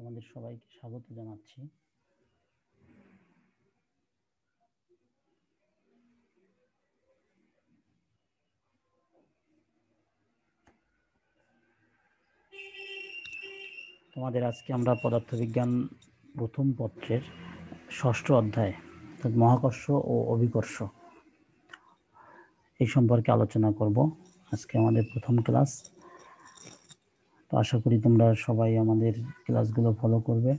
তোমাদের সবাইকে স্বাগত জানাচ্ছি। তোমাদের আজকে আমরা পদার্থবিজ্ঞান প্রথম পত্রের ষষ্ঠ অধ্যায় মহাকর্ষ ও অভিকর্ষ এই সম্পর্কে আলোচনা করব। আজকে আমাদের প্রথম ক্লাস, তো আশা করি তোমরা সবাই আমাদের ক্লাসগুলো ফলো করবে।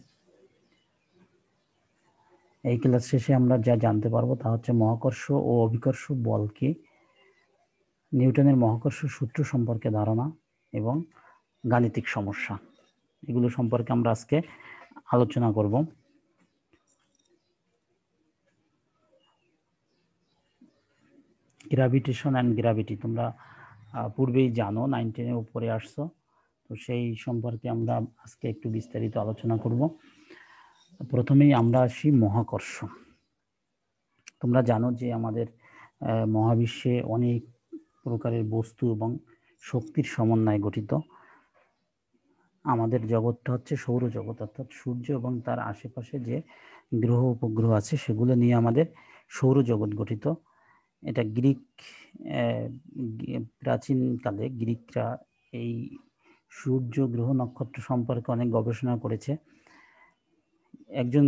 এই ক্লাস শেষে আমরা যা জানতে পারবো তা হচ্ছে মহাকর্ষ ও অভিকর্ষ বল কি, নিউটনের মহাকর্ষ সূত্র সম্পর্কে ধারণা এবং গাণিতিক সমস্যা, এগুলো সম্পর্কে আমরা আজকে আলোচনা করব। গ্র্যাভিটেশন অ্যান্ড গ্র্যাভিটি তোমরা পূর্বেই জানো, 9 10-এ উপরে আসছো, তো সেই সম্পর্কে আমরা আজকে একটু বিস্তারিত আলোচনা করব। প্রথমেই আমরা আসি মহাকর্ষ। তোমরা জানো যে আমাদের মহাবিশ্বে অনেক প্রকারের বস্তু এবং শক্তির সমন্বয়ে গঠিত। আমাদের জগৎটা হচ্ছে সৌরজগৎ, অর্থাৎ সূর্য এবং তার আশেপাশে যে গ্রহ উপগ্রহ আছে সেগুলো নিয়ে আমাদের সৌরজগৎ গঠিত। এটা প্রাচীনকালে গ্রিকরা এই সূর্য, গ্রহ, নক্ষত্র সম্পর্কে অনেক গবেষণা করেছে। একজন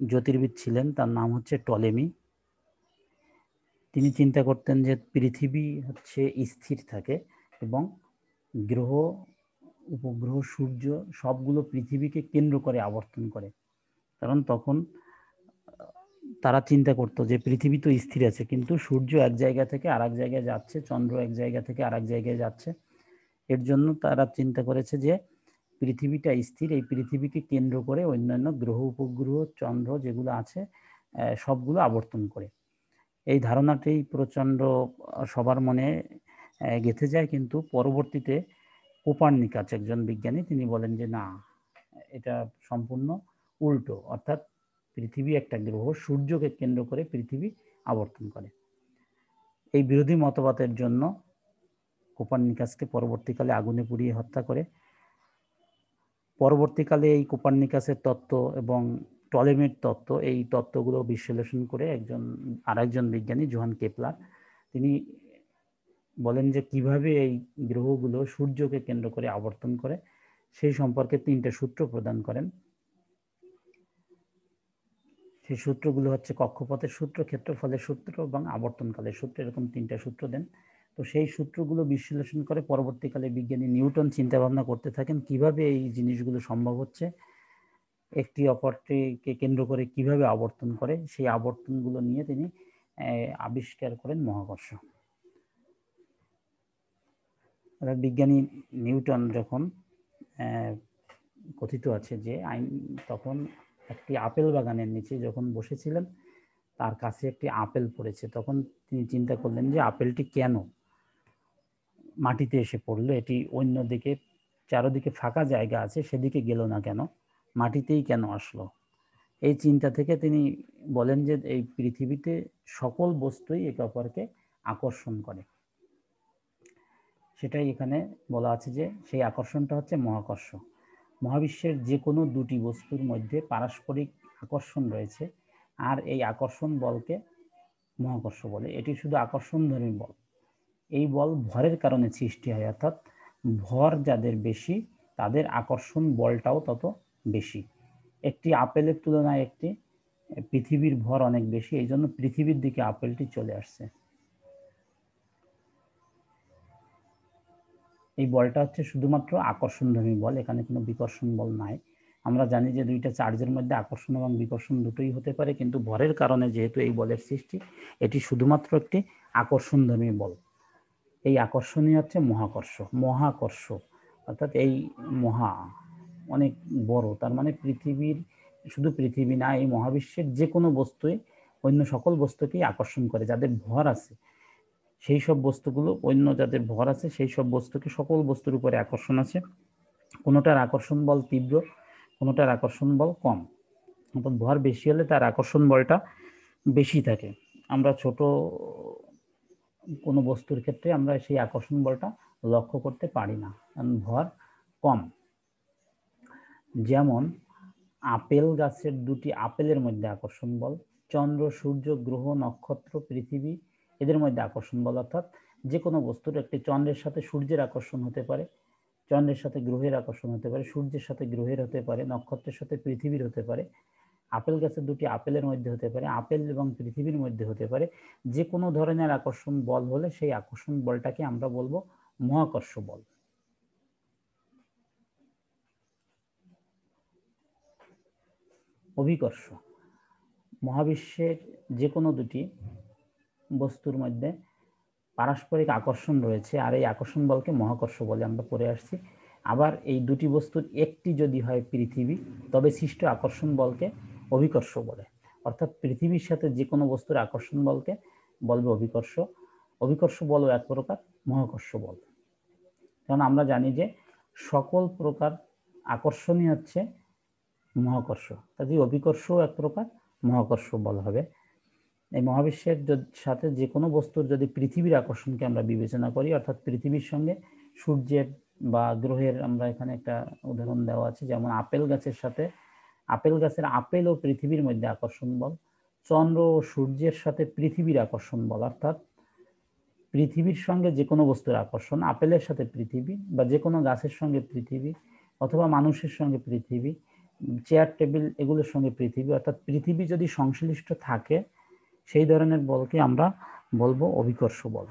জ্যোতির্বিদ ছিলেন, তার নাম হচ্ছে টলেমি। তিনি চিন্তা করতেন যে পৃথিবী হচ্ছে স্থির থাকে এবং গ্রহ, উপগ্রহ, সূর্য সবগুলো পৃথিবীকে কেন্দ্র করে আবর্তন করে। কারণ তখন তারা চিন্তা করতো যে পৃথিবী তো স্থির আছে, কিন্তু সূর্য এক জায়গা থেকে আরেক জায়গায় যাচ্ছে, চন্দ্র এক জায়গা থেকে আরেক জায়গায় যাচ্ছে। এর জন্য তারা চিন্তা করেছে যে পৃথিবীটা স্থির, এই পৃথিবীকে কেন্দ্র করে অন্যান্য গ্রহ, উপগ্রহ, চন্দ্র যেগুলো আছে সবগুলো আবর্তন করে। এই ধারণাটি প্রচণ্ড সবার মনে গেঁথে যায়, কিন্তু পরবর্তীতে কোপার্নিকাস একজন বিজ্ঞানী, তিনি বলেন যে না, এটা সম্পূর্ণ উল্টো, অর্থাৎ পৃথিবী একটা গ্রহ, সূর্যকে কেন্দ্র করে পৃথিবী আবর্তন করে। এই বিরোধী মতবাদের জন্য কোপার্নিকাসকে পরবর্তীকালে আগুনে পুড়িয়ে হত্যা করে। পরবর্তীকালে এই কোপার্নিকাসের তত্ত্ব এবং টলেমির তত্ত্ব, এই তত্ত্বগুলো বিশ্লেষণ করে আরেকজন বিজ্ঞানী জোহান কেপলার, তিনি বলেন যে কিভাবে এই গ্রহগুলো সূর্যকে কেন্দ্র করে আবর্তন করে, সেই সম্পর্কে 3টে সূত্র প্রদান করেন। সেই সূত্রগুলো হচ্ছে কক্ষপথের সূত্র, ক্ষেত্রফলের সূত্র এবং আবর্তনকালের সূত্র, এরকম 3টা সূত্র দেন। তো সেই সূত্রগুলো বিশ্লেষণ করে পরবর্তীকালে বিজ্ঞানী নিউটন চিন্তা ভাবনা করতে থাকেন কিভাবে এই জিনিসগুলো সম্ভব হচ্ছে, একটি অপরটিকে কেন্দ্র করে কিভাবে আবর্তন করে। সেই আবর্তনগুলো নিয়ে তিনি আবিষ্কার করেন মহাকর্ষ। বিজ্ঞানী নিউটন যখন কথিত আছে যে তখন একটি আপেল বাগানের নিচে যখন বসেছিলেন, তার কাছে একটি আপেল পড়েছে। তখন তিনি চিন্তা করলেন যে আপেলটি কেন মাটিতে এসে পড়লো, এটি অন্যদিকে চারদিকে ফাঁকা জায়গা আছে সেদিকে গেল না কেন, মাটিতেই কেন আসলো। এই চিন্তা থেকে তিনি বলেন যে এই পৃথিবীতে সকল বস্তুই একে অপরকে আকর্ষণ করে। সেটাই এখানে বলা আছে যে সেই আকর্ষণটা হচ্ছে মহাকর্ষ। মহাবিশ্বের যে কোনো দুটি বস্তুর মধ্যে পারস্পরিক আকর্ষণ রয়েছে, আর এই আকর্ষণ বলকে মহাকর্ষ বলে। এটি শুধু আকর্ষণধর্মী বল। এই বল ভরের কারণে সৃষ্টি হয়, অর্থাৎ ভর যাদের বেশি তাদের আকর্ষণ বলটাও তত বেশি। একটি আপেলের তুলনায় একটি পৃথিবীর ভর অনেক বেশি, এই জন্য পৃথিবীর দিকে আপেলটি চলে আসছে। এই বলটা হচ্ছে শুধুমাত্র আকর্ষণধর্মী বল, এখানে কোনো বিকর্ষণ বল নাই। আমরা জানি যে দুইটা চার্জের মধ্যে আকর্ষণ এবং বিকর্ষণ দুটোই হতে পারে, কিন্তু ভরের কারণে যেহেতু এই বলের সৃষ্টি, এটি শুধুমাত্র একটি আকর্ষণধর্মী বল। এই আকর্ষণই হচ্ছে মহাকর্ষ। মহাকর্ষ অর্থাৎ এই মহা অনেক বড়, তার মানে পৃথিবীর, শুধু পৃথিবী না, এই মহাবিশ্বের যে কোনো বস্তুই অন্য সকল বস্তুকেই আকর্ষণ করে। যাদের ভর আছে সেই সব বস্তুগুলো, অন্য যাদের ভর আছে সেই সব বস্তুকে, সকল বস্তুর উপরে আকর্ষণ আছে। কোনোটার আকর্ষণ বল তীব্র, কোনোটার আকর্ষণ বল কম। অর্থাৎ ভর বেশি হলে তার আকর্ষণ বলটা বেশি থাকে। আমরা ছোট কোনো বস্তুর ক্ষেত্রে আমরা সেই আকর্ষণ বলটা লক্ষ্য করতে পারি না, কারণ ভর কম। যেমন আপেল গাছের দুটি আপেলের মধ্যে আকর্ষণ বল, চন্দ্র, সূর্য, গ্রহ, নক্ষত্র, পৃথিবী এদের মধ্যে আকর্ষণ বল, অর্থাৎ যে কোনো বস্তুর একটি চন্দ্রের সাথে সূর্যের আকর্ষণ হতে পারে, চন্দ্রের সাথে গ্রহের আকর্ষণ হতে পারে, সূর্যের সাথে গ্রহের হতে পারে, নক্ষত্রের সাথে পৃথিবীর হতে পারে, আপেল গাছের দুটি আপেলের মধ্যে হতে পারে, আপেল এবং পৃথিবীর মধ্যে হতে পারে। যে কোনো ধরনের আকর্ষণ বল হলে সেই আকর্ষণ বলটাকে আমরা বলবো মহাকর্ষ বল। অভিকর্ষ, মহাবিশ্বের যে কোনো দুটি বস্তুর মধ্যে পারস্পরিক আকর্ষণ রয়েছে আর এই আকর্ষণ বলকে মহাকর্ষ বলে আমরা পড়ে আসছি। আবার এই দুটি বস্তুর একটি যদি হয় পৃথিবী, তবে সৃষ্ট আকর্ষণ বলকে অভিকর্ষ বলে। অর্থাৎ পৃথিবীর সাথে যে কোনো বস্তুর আকর্ষণ বলকে বলবে অভিকর্ষ। অভিকর্ষ বলও এক প্রকার মহাকর্ষ বল। কারণ আমরা জানি যে সকল প্রকার আকর্ষণই হচ্ছে মহাকর্ষ, কাজে অভিকর্ষও এক প্রকার মহাকর্ষ বল হবে। এই মহাবিশ্বের সাথে যে কোনো বস্তুর যদি পৃথিবীর আকর্ষণকে আমরা বিবেচনা করি, অর্থাৎ পৃথিবীর সঙ্গে সূর্যের বা গ্রহের, আমরা এখানে একটা উদাহরণ দেওয়া আছে, যেমন আপেল গাছের সাথে আপেল গাছের আপেল ও পৃথিবীর মধ্যে আকর্ষণ বল, চন্দ্র ও সূর্যের সাথে পৃথিবীর আকর্ষণ বল, অর্থাৎ পৃথিবীর সঙ্গে যে কোনো বস্তুর আকর্ষণ, আপেলের সাথে পৃথিবী বা যে কোনো গাছের সঙ্গে পৃথিবী অথবা মানুষের সঙ্গে পৃথিবী, চেয়ার টেবিল এগুলোর সঙ্গে পৃথিবী, অর্থাৎ পৃথিবী যদি সংশ্লিষ্ট থাকে সেই ধরনের বলকে আমরা বলবো অভিকর্ষ বল।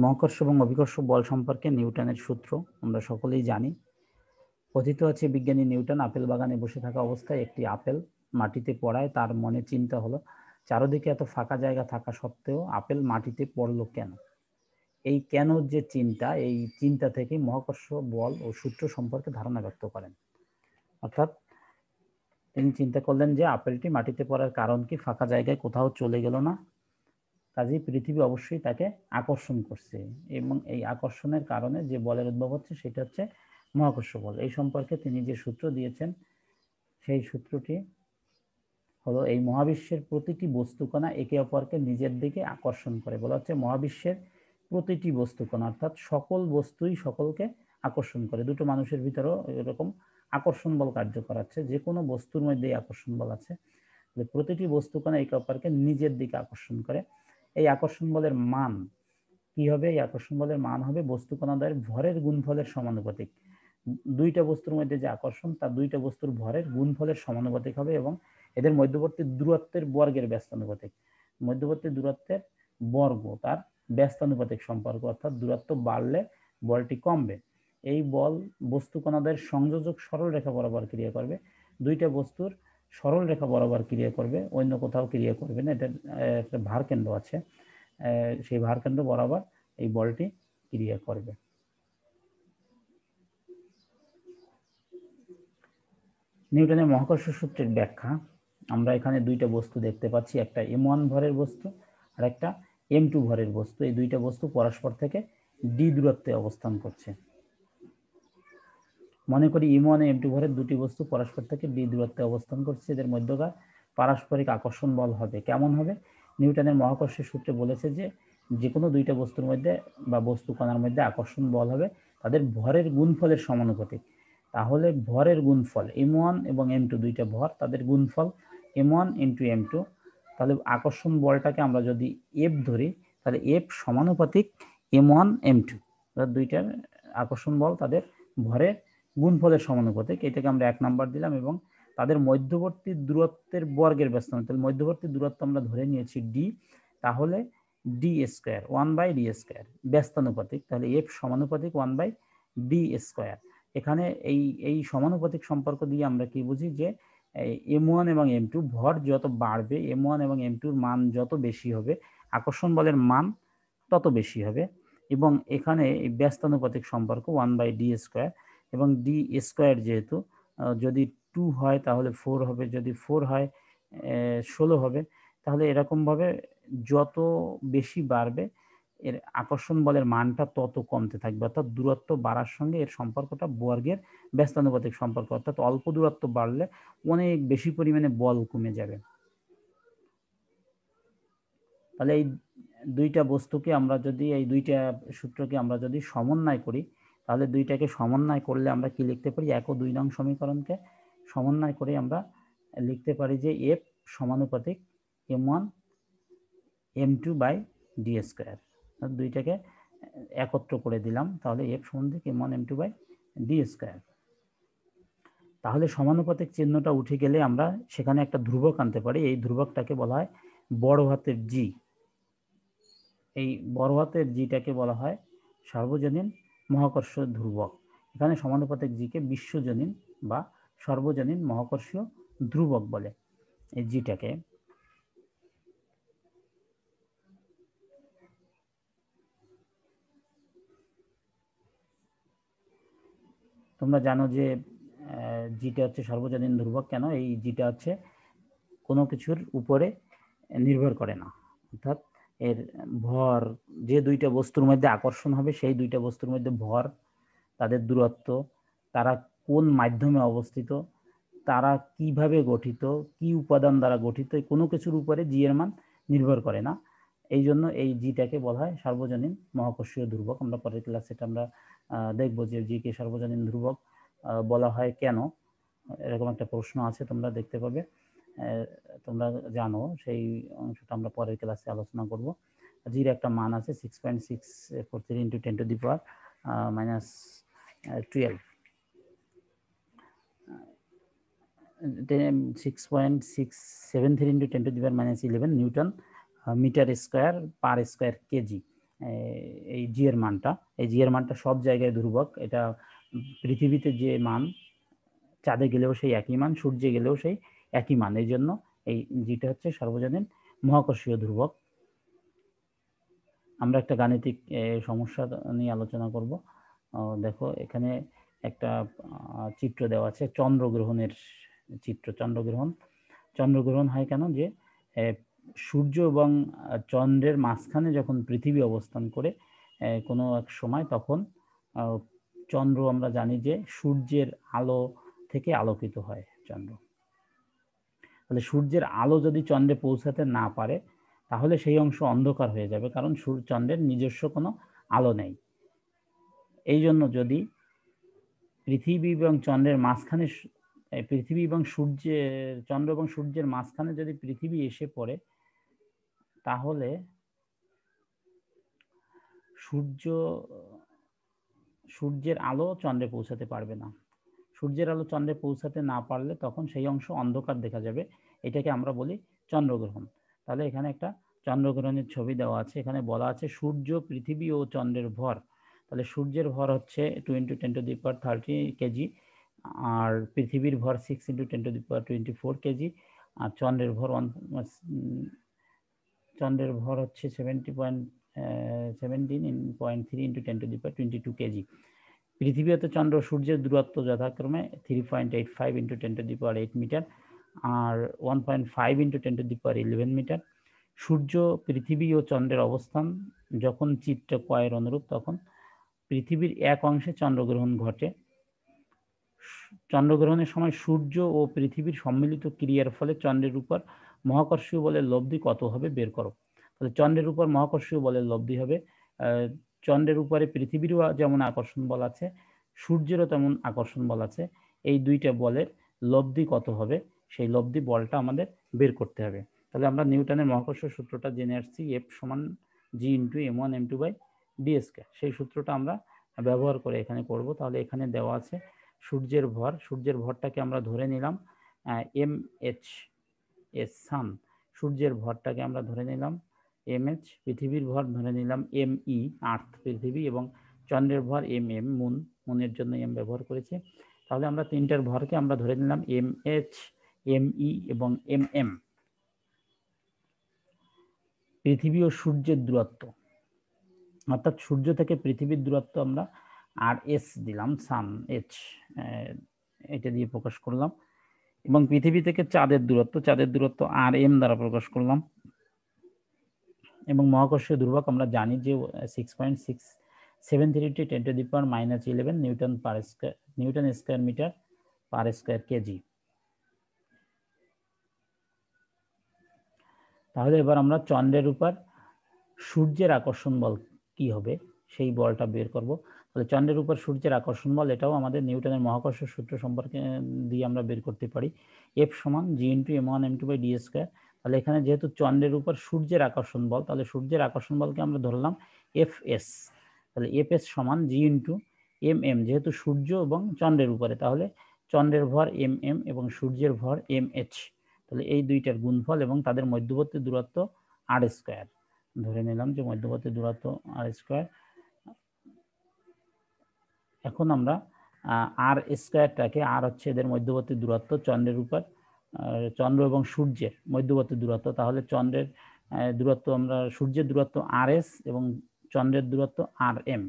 মহাকর্ষ এবং অভিকর্ষ বল সম্পর্কে নিউটনের সূত্র আমরা সকলেই জানি। কথিত আছে বিজ্ঞানী নিউটন আপেল বাগানে বসে থাকা অবস্থায় একটি আপেল মাটিতে পড়ায় তার মনে চিন্তা হলো, চারদিকে এত ফাঁকা জায়গা থাকা সত্ত্বেও আপেল মাটিতে পড়লো কেন। এই কেন যে চিন্তা, এই চিন্তা থেকে মহাকর্ষ বল ও সূত্র সম্পর্কে ধারণা ব্যক্ত করেন। অর্থাৎ তিনি চিন্তা করলেন যে আপেলটি মাটিতে পড়ার কারণ কি, ফাঁকা জায়গায় কোথাও চলে গেল না, কাজেই পৃথিবী অবশ্যই তাকে আকর্ষণ করছে এবং এই আকর্ষণের কারণে যে বলের উদ্ভব হচ্ছে সেটা হচ্ছে মহাকর্ষ বল। এই সম্পর্কে তিনি যে সূত্র দিয়েছেন সেই সূত্রটি হলো, এই মহাবিশ্বের প্রতিটি বস্তুকণা একে অপরকে নিজের দিকে আকর্ষণ করে। বলা হচ্ছে মহাবিশ্বের প্রতিটি বস্তুকণা, অর্থাৎ সকল বস্তুই সকলকে আকর্ষণ করে। দুটো মানুষের ভিতরেও এরকম আকর্ষণ বল কার্যকর আছে, যে কোনো বস্তুর মধ্যে আকর্ষণ বল আছে। প্রতিটি বস্তুকণা একে অপরকে নিজের দিকে আকর্ষণ করে। এই আকর্ষণ বলের মান কি হবে? এই আকর্ষণ বলের মান হবে বস্তুকণাদ্বয়ের ভরের গুণফলের সমানুপাতিক। দুইটা বস্তুর মধ্যে যে আকর্ষণ, তার দুইটা বস্তুর ভরের গুণফলের সমানুপাতিক হবে এবং এদের মধ্যবর্তী দূরত্বের বর্গের ব্যস্তানুপাতিক। মধ্যবর্তী দূরত্বের বর্গ তার ব্যস্তানুপাতিক সম্পর্ক, অর্থাৎ দূরত্ব বাড়লে বলটি কমবে। এই বল বস্তুকণাদ্বয়ের সংযোজক সরল রেখা বরাবর ক্রিয়া করবে। দুইটা বস্তুর সরল রেখা বরাবর ক্রিয়া করবে, অন্য কোথাও ক্রিয়া করবে না। এটার একটা ভার কেন্দ্র আছে, সেই ভার কেন্দ্র বরাবর এই বলটি ক্রিয়া করবে। নিউটনের মহাকর্ষ সূত্রের ব্যাখ্যা, আমরা এখানে দুইটা বস্তু দেখতে পাচ্ছি, একটা m1 ভরের বস্তু আর একটা m2 ভরের বস্তু। এই দুইটা বস্তু পরস্পর থেকে d দূরত্বে অবস্থান করছে। মনে করি m1 ও m2 ভরের দুটি বস্তু পরস্পর থেকে d দূরত্বে অবস্থান করছে, এদের মধ্যকার পারস্পরিক আকর্ষণ বল হবে কেমন হবে? নিউটনের মহাকর্ষের সূত্রে বলেছে যে যে কোনো দুইটা বস্তুর মধ্যে বা বস্তু কণার মধ্যে আকর্ষণ বল হবে তাদের ভরের গুণফলের সমানুপাতিক। তাহলে ভরের গুণফল m1 এবং m2 দুইটা ভর, তাদের গুণফল m1 × m2, তাহলে আকর্ষণ বলটাকে আমরা যদি f ধরি তাহলে f সমানুপাতিক m1 m2, দুইটার আকর্ষণ বল তাদের ভরের গুণফলের সমানুপাতিক। এটাকে আমরা 1 নাম্বার দিলাম এবং তাদের মধ্যবর্তী দূরত্বের বর্গের ব্যস্তানুপাতিক। তাহলে মধ্যবর্তী দূরত্ব আমরা ধরে নিয়েছি d, তাহলে d স্কয়ার 1/d², ব্যস্তানুপাতিক, তাহলে f সমানুপাতিক 1/d²। এখানে এই সমানুপাতিক সম্পর্ক দিয়ে আমরা কি বুঝি যে m1 এবং m2 ভর যত বাড়বে, m1 এবং m2 এর মান যত বেশি হবে, আকর্ষণ বলের মান তত বেশি হবে। এবং এখানে এই ব্যস্তানুপাতিক সম্পর্ক 1/d² এবং d² যেহেতু যদি 2 হয় তাহলে 4 হবে, যদি 4 হয় 16 হবে। তাহলে এরকমভাবে যত বেশি বাড়বে এর আকর্ষণ বলের মানটা তত কমতে থাকবে, অর্থাৎ দূরত্ব বাড়ার সঙ্গে এর সম্পর্কটা বর্গের ব্যস্তানুপাতিক সম্পর্ক, অর্থাৎ অল্প দূরত্ব বাড়লে অনেক বেশি পরিমাণে বল কমে যাবে। তাহলে এই দুইটা বস্তুকে আমরা যদি, এই দুইটা সূত্রকে আমরা যদি সমন্বয় করি তাহলে দুইটাকে সমন্বয় করলে আমরা কি লিখতে পারি? 1 ও 2 নং সমীকরণকে সমন্বয় করে আমরা লিখতে পারি যে এফ সমানুপাতিক m1 m2 by D square. দুইটাকে একত্র করে দিলাম, তাহলে এফ সমানুপাতিক m1 m2 by D square. তাহলে সমানুপাতিক চিহ্নটা উঠে গেলে আমরা সেখানে একটা ধ্রুবক আনতে পারি। এই ধ্রুবকটাকে বলা হয় বড় হাতের জি। এই বড় হাতের জিটাকে বলা হয় সর্বজনীন মহাকর্ষীয় ধ্রুবক। এখানে সমানুপাতিক জিকে বিশ্বজনীন বা সর্বজনীন মহাকর্ষীয় ধ্রুবক বলে এই জিটাকে। তোমরা জানো যে জিটা হচ্ছে সর্বজনীন ধ্রুবক। কেন? এই জিটা হচ্ছে কোনো কিছুর উপরে নির্ভর করে না, অর্থাৎ এর ভর, যে দুইটা বস্তুর মধ্যে আকর্ষণ হবে সেই দুইটা বস্তুর মধ্যে ভর, তাদের দূরত্ব, তারা কোন মাধ্যমে অবস্থিত, তারা কিভাবে গঠিত, কি উপাদান দ্বারা গঠিত, কোনো কিছুর উপরে জি এর মান নির্ভর করে না। এই জন্য এই জিটাকে বলা হয় সার্বজনীন মহাকর্ষীয় ধ্রুবক। আমরা পরের ক্লাসে এটা আমরা দেখবো যে জিকে সার্বজনীন ধ্রুবক বলা হয় কেন। এরকম একটা প্রশ্ন আছে, তোমরা দেখতে পাবে, তোমরা জানো, সেই অংশটা আমরা পরের ক্লাসে আলোচনা করব। জির একটা মান আছে 6.643 into 10 to the power -12, 6.673 into 10 to the power -11 newton metre square per square KG. এই জি এর মানটা, এই জি এর মানটা সব জায়গায় ধ্রুবক। এটা পৃথিবীতে যে মান, চাঁদে গেলেও সেই একই মান, সূর্যে গেলেও সেই একই মান। এই জন্য এই জিটা হচ্ছে সর্বজনীন মহাকর্ষীয় ধ্রুবক। আমরা একটা গাণিতিক সমস্যা নিয়ে আলোচনা করব। দেখো এখানে একটা চিত্র দেওয়া আছে, চন্দ্রগ্রহণের চিত্র। চন্দ্রগ্রহণ হয় কেন? যে সূর্য এবং চন্দ্রের মাঝখানে যখন পৃথিবী অবস্থান করে কোনো এক সময়, তখন চন্দ্র, আমরা জানি যে সূর্যের আলো থেকে আলোকিত হয় চন্দ্র। তাহলে সূর্যের আলো যদি চন্দ্রে পৌঁছাতে না পারে তাহলে সেই অংশ অন্ধকার হয়ে যাবে, কারণ চন্দ্রের নিজস্ব কোনো আলো নেই। এই জন্য যদি পৃথিবী এবং চন্দ্রের মাঝখানে, পৃথিবী এবং চন্দ্র এবং সূর্যের মাঝখানে যদি পৃথিবী এসে পড়ে, তাহলে সূর্যের আলো চন্দ্রে পৌঁছাতে পারবে না। সূর্যের আলো চন্দ্রে পৌঁছাতে না পারলে তখন সেই অংশ অন্ধকার দেখা যাবে। এটাকে আমরা বলি চন্দ্রগ্রহণ। তাহলে এখানে একটা চন্দ্রগ্রহণের ছবি দেওয়া আছে। এখানে বলা আছে সূর্য, পৃথিবী ও চন্দ্রের ভর। তাহলে সূর্যের ভর হচ্ছে 2 × 10⁻30 কেজি, আর পৃথিবীর ভর 6 × 10⁻24 কেজি, আর চন্দ্রের ভর হচ্ছে 17.3 × 10⁻22 কেজি। পৃথিবী হতে চন্দ্র সূর্যের দূরত্ব যথাক্রমে 3.85 × 10⁸ মিটার আর 1.5 × 10⁻11 মিটার। সূর্য, পৃথিবী ও চন্দ্রের অবস্থান যখন চিত্র কয়ের অনুরূপ, তখন পৃথিবীর এক অংশে চন্দ্রগ্রহণ ঘটে। চন্দ্রগ্রহণের সময় সূর্য ও পৃথিবীর সম্মিলিত ক্রিয়ার ফলে চন্দ্রের উপর মহাকর্ষীয় বলের লব্ধি কত হবে বের করো। তাহলে চন্দ্রের উপর মহাকর্ষীয় বলের লব্ধি হবে, চন্দ্রের উপরে পৃথিবীরও যেমন আকর্ষণ বল আছে, সূর্যেরও তেমন আকর্ষণ বল আছে। এই দুইটা বলের লব্ধি কত হবে, সেই লব্ধি বলটা আমাদের বের করতে হবে। তাহলে আমরা নিউটনের মহাকর্ষ সূত্রটা জেনে আসছি, এফ সমান G into m1 m2 by D square. সেই সূত্রটা আমরা ব্যবহার করে এখানে করব। তাহলে এখানে দেওয়া আছে সূর্যের ভরটাকে আমরা ধরে নিলাম mh, এস সান। সূর্যের ভরটাকে আমরা ধরে নিলাম mh, পৃথিবীর ভর ধরে নিলাম me, আর্থ পৃথিবী, এবং চন্দ্রের ভর mm, মুনের জন্য m ব্যবহার করেছি। তাহলে আমরা তিনটার ভরকে আমরা ধরে নিলাম mh, me এবং mm। পৃথিবী ও সূর্যের দূরত্ব, অর্থাৎ সূর্য থেকে পৃথিবীর দূরত্ব আমরা rs দিলাম, সান h এটা দিয়ে প্রকাশ করলাম, এবং পৃথিবী থেকে চাঁদের দূরত্ব rm দ্বারা প্রকাশ করলাম। এবং মহাকর্ষীয় ধ্রুবক আমরা জানি যে 6.673 × 10⁻11 newton square metre per square KG. তাহলে এবার আমরা চন্দ্রের উপর সূর্যের আকর্ষণ বল কি হবে সেই বলটা বের করব। তাহলে চন্দ্রের উপর সূর্যের আকর্ষণ বল, এটাও আমাদের নিউটনের মহাকর্ষ সূত্র সম্পর্কে দিয়ে আমরা বের করতে পারি। এফ সমান জি ইন্টু m1m2/d²। তাহলে এখানে যেহেতু চন্দ্রের উপর সূর্যের আকর্ষণ বল, তাহলে সূর্যের আকর্ষণ বলকে আমরা ধরলাম Fs। তাহলে Fs সমান জি ইন্টু mm, যেহেতু সূর্য এবং চন্দ্রের উপরে, তাহলে চন্দ্রের ভর mm এবং সূর্যের ভর mh। তাহলে এই দুইটার গুণফল এবং তাদের মধ্যবর্তী দূরত্ব r²। ধরে নিলাম যে মধ্যবর্তী দূরত্ব r²। এখন আমরা r²টাকে, আর হচ্ছে এদের মধ্যবর্তী দূরত্ব চন্দ্রের উপর, চন্দ্র এবং সূর্যের মধ্যবর্তী দূরত্ব, তাহলে চন্দ্রের দূরত্ব আমরা, সূর্যের দূরত্ব rs এবং চন্দ্রের দূরত্ব rm।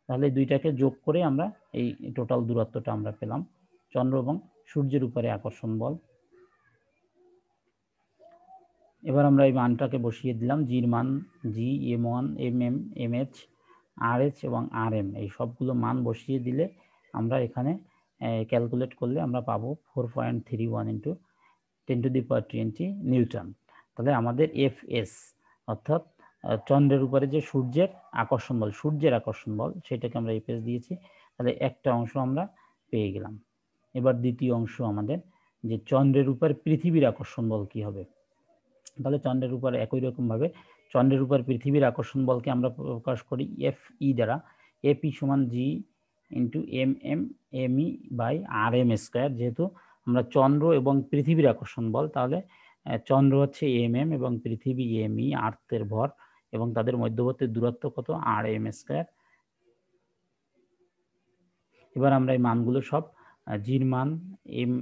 তাহলে দুইটাকে যোগ করে আমরা এই টোটাল দূরত্বটা আমরা পেলাম, চন্দ্র এবং সূর্যের উপরে আকর্ষণ বল। এবার আমরা এই মানটাকে বসিয়ে দিলাম, জির মান জি, m1, mm, mh, rh এবং rm, এই সবগুলো মান বসিয়ে দিলে আমরা এখানে ক্যালকুলেট করলে আমরা পাবো 4.31 ইন্টু 10⁻20 নিউটন। তাহলে আমাদের Fs অর্থাৎ চন্দ্রের উপরে যে সূর্যের আকর্ষণ বল, সেটাকে আমরা Fs দিয়েছি। তাহলে একটা অংশ আমরা পেয়ে গেলাম। এবার দ্বিতীয় অংশ আমাদের, যে চন্দ্রের উপর পৃথিবীর আকর্ষণ বল কি হবে। তাহলে চন্দ্রের উপর একই রকম ভাবে চন্দ্রের উপর পৃথিবীর আকর্ষণ বলকে আমরা প্রকাশ করি Fe দ্বারা। Fe সমান জি ইন্টু mm/rm²। যেহেতু আমরা চন্দ্র এবং পৃথিবীর আকর্ষণ বল, তাহলে চন্দ্র হচ্ছে mm এবং পৃথিবী me, আর্থের ভর, এবং তাদের মধ্যবর্তী দূরত্ব কত, rm²। এবার আমরা এই মানগুলো সব, জির মান, mm,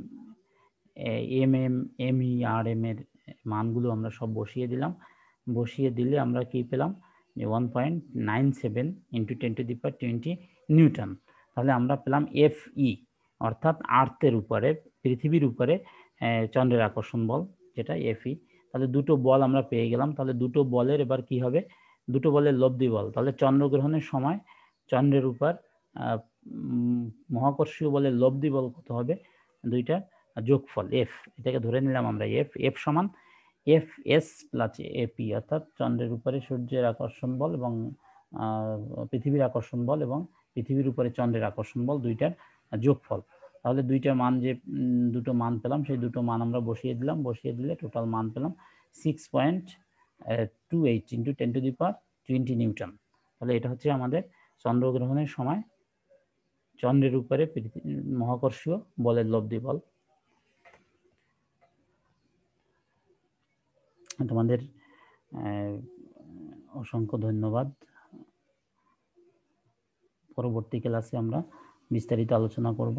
me, rm এর মানগুলো আমরা সব বসিয়ে দিলাম। বসিয়ে দিলে আমরা কি পেলাম, যে 1.97 ইন্টু 10⁻20 নিউটন। তাহলে আমরা পেলাম Fe, অর্থাৎ আর্থের উপরে, পৃথিবীর উপরে চন্দ্রের আকর্ষণ বল, যেটা Fe। তাহলে দুটো বল আমরা পেয়ে গেলাম। তাহলে দুটো বলের এবার কি হবে, দুটো বলের লব্ধি বল। তাহলে চন্দ্রগ্রহণের সময় চন্দ্রের উপর মহাকর্ষীয় বলের লব্ধি বল কত হবে, দুইটা যোগফল F, এটাকে ধরে নিলাম আমরা F সমান Fs প্লাস Ap, অর্থাৎ চন্দ্রের উপরে সূর্যের আকর্ষণ বল এবং পৃথিবীর আকর্ষণ বল এবং পৃথিবীর উপরে চন্দ্রের আকর্ষণ বল, দুইটার যোগফল। তাহলে দুইটা মান, যে দুটো মান পেলাম, সেই দুটো মান আমরা বসিয়ে দিলাম। বসিয়ে দিলে টোটাল মান পেলাম 6.28 ইন্টু 10⁻20 নিউটন। তাহলে এটা হচ্ছে আমাদের চন্দ্রগ্রহণের সময় চন্দ্রের উপরে মহাকর্ষীয় বলের লব্ধি বল। তোমাদের অসংখ্য ধন্যবাদ। পরবর্তী ক্লাসে আমরা বিস্তারিত আলোচনা করব।